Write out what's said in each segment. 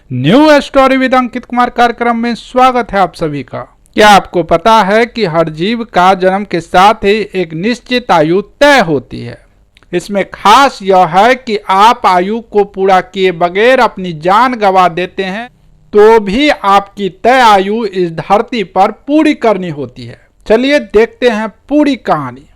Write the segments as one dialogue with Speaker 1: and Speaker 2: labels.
Speaker 1: New story with Ankit Kumar कार्यक्रम में स्वागत है आप सभी का। क्या आपको पता है कि हर जीव का जन्म के साथ ही एक निश्चित आयु तय होती है। इसमें खास यह है कि आप आयु को पूरा किए बगैर अपनी जान गंवा देते हैं तो भी आपकी तय आयु इस धरती पर पूरी करनी होती है। चलिए देखते हैं पूरी कहानी।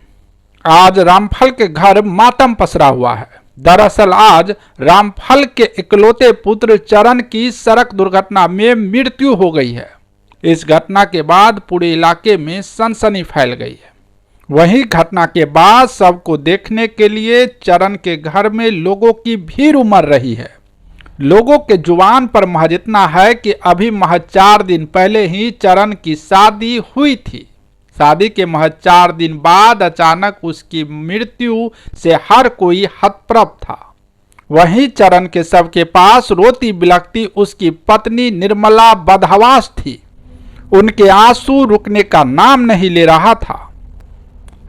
Speaker 1: आज रामफल के घर मातम पसरा हुआ है। दरअसल आज रामफल के इकलौते पुत्र चरण की सड़क दुर्घटना में मृत्यु हो गई है। इस घटना के बाद पूरे इलाके में सनसनी फैल गई है। वहीं घटना के बाद सबको देखने के लिए चरण के घर में लोगों की भीड़ उमड़ रही है। लोगों के जुबान पर महज इतना है कि अभी महज 4 दिन पहले ही चरण की शादी हुई थी। शादी के महज 4 दिन बाद अचानक उसकी मृत्यु से हर कोई हतप्रभ था। वहीं चरण के शव के पास रोती बिलखती उसकी पत्नी निर्मला बदहवास थी। उनके आंसू रुकने का नाम नहीं ले रहा था।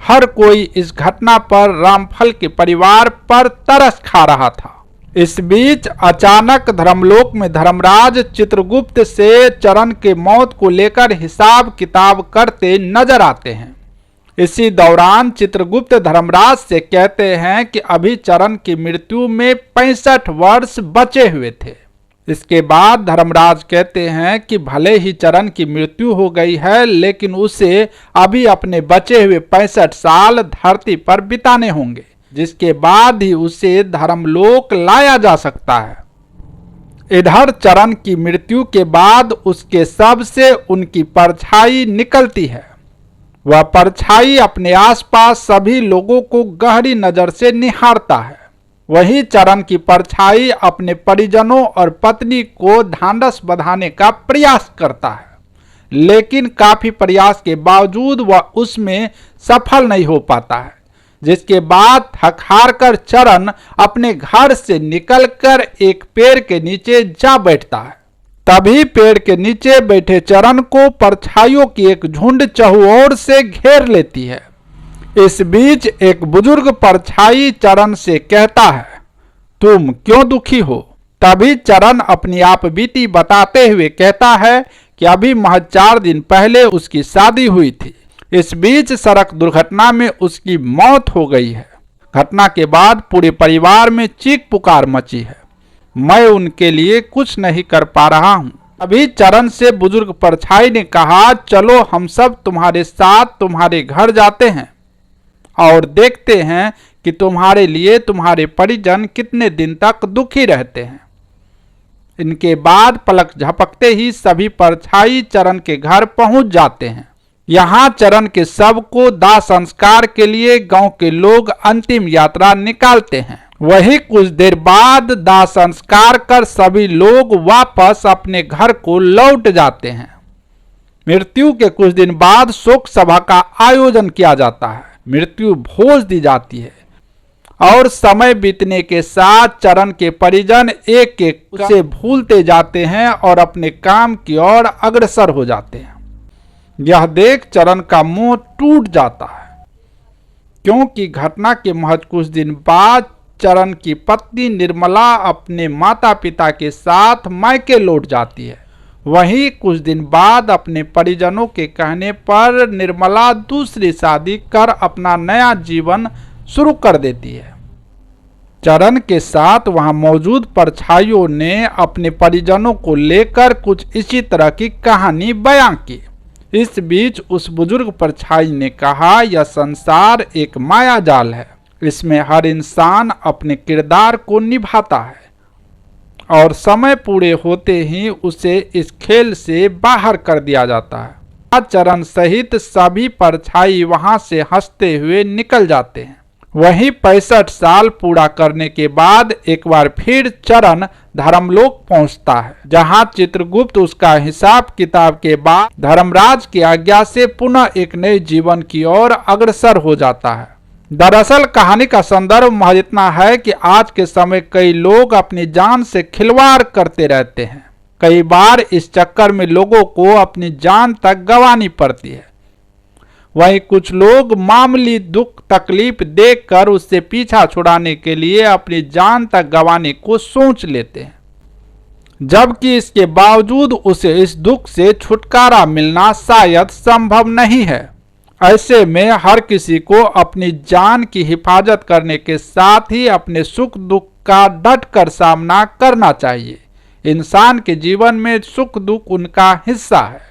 Speaker 1: हर कोई इस घटना पर रामफल के परिवार पर तरस खा रहा था। इस बीच अचानक धर्मलोक में धर्मराज चित्रगुप्त से चरण के मौत को लेकर हिसाब किताब करते नजर आते हैं। इसी दौरान चित्रगुप्त धर्मराज से कहते हैं कि अभी चरण की मृत्यु में 65 वर्ष बचे हुए थे। इसके बाद धर्मराज कहते हैं कि भले ही चरण की मृत्यु हो गई है लेकिन उसे अभी अपने बचे हुए 65 साल धरती पर बिताने होंगे, जिसके बाद ही उसे धर्मलोक लाया जा सकता है। इधर चरण की मृत्यु के बाद उसके शव से उनकी परछाई निकलती है। वह परछाई अपने आसपास सभी लोगों को गहरी नजर से निहारता है। वही चरण की परछाई अपने परिजनों और पत्नी को ढांढस बंधाने का प्रयास करता है, लेकिन काफी प्रयास के बावजूद वह उसमें सफल नहीं हो पाता है। जिसके बाद थक हार कर चरण अपने घर से निकलकर एक पेड़ के नीचे जा बैठता है। तभी पेड़ के नीचे बैठे चरण को परछाइयों की एक झुंड चहुओर से घेर लेती है। इस बीच एक बुजुर्ग परछाई चरण से कहता है, तुम क्यों दुखी हो? तभी चरण अपनी आप बीती बताते हुए कहता है कि अभी महज 4 दिन पहले उसकी शादी हुई थी। इस बीच सड़क दुर्घटना में उसकी मौत हो गई है। घटना के बाद पूरे परिवार में चीख पुकार मची है। मैं उनके लिए कुछ नहीं कर पा रहा हूँ। अभी चरण से बुजुर्ग परछाई ने कहा, चलो हम सब तुम्हारे साथ तुम्हारे घर जाते हैं और देखते हैं कि तुम्हारे लिए तुम्हारे परिजन कितने दिन तक दुखी रहते हैं। इनके बाद पलक झपकते ही सभी परछाई चरण के घर पहुंच जाते हैं। यहाँ चरण के शव को दाह संस्कार के लिए गांव के लोग अंतिम यात्रा निकालते हैं। वही कुछ देर बाद दाह संस्कार कर सभी लोग वापस अपने घर को लौट जाते हैं। मृत्यु के कुछ दिन बाद शोक सभा का आयोजन किया जाता है। मृत्यु भोज दी जाती है और समय बीतने के साथ चरण के परिजन एक एक उसे भूलते जाते हैं और अपने काम की ओर अग्रसर हो जाते हैं। यह देख चरण का मुंह टूट जाता है, क्योंकि घटना के महज कुछ दिन बाद चरण की पत्नी निर्मला अपने माता पिता के साथ मायके लौट जाती है। वहीं कुछ दिन बाद अपने परिजनों के कहने पर निर्मला दूसरी शादी कर अपना नया जीवन शुरू कर देती है। चरण के साथ वहां मौजूद परछाइयों ने अपने परिजनों को लेकर कुछ इसी तरह की कहानी बयां की। इस बीच उस बुजुर्ग परछाई ने कहा, यह संसार एक माया जाल है। इसमें हर इंसान अपने किरदार को निभाता है और समय पूरे होते ही उसे इस खेल से बाहर कर दिया जाता है। चरण सहित सभी परछाई वहां से हंसते हुए निकल जाते हैं। वहीं 65 साल पूरा करने के बाद एक बार फिर चरण धर्मलोक पहुंचता है, जहां चित्रगुप्त उसका हिसाब किताब के बाद धर्मराज की आज्ञा से पुनः एक नए जीवन की ओर अग्रसर हो जाता है। दरअसल कहानी का संदर्भ महज इतना है कि आज के समय कई लोग अपनी जान से खिलवाड़ करते रहते हैं। कई बार इस चक्कर में लोगों को अपनी जान तक गंवानी पड़ती है। वहीं कुछ लोग मामूली दुख तकलीफ देखकर उससे पीछा छुड़ाने के लिए अपनी जान तक गंवाने को सोच लेते हैं। जबकि इसके बावजूद उसे इस दुख से छुटकारा मिलना शायद संभव नहीं है। ऐसे में हर किसी को अपनी जान की हिफाजत करने के साथ ही अपने सुख दुख का डट कर सामना करना चाहिए। इंसान के जीवन में सुख दुख उनका हिस्सा है।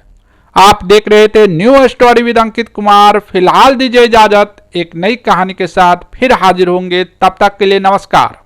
Speaker 1: आप देख रहे थे new story with Ankit Kumar. फिलहाल दीजिए इजाजत, एक नई कहानी के साथ फिर हाजिर होंगे। तब तक के लिए नमस्कार।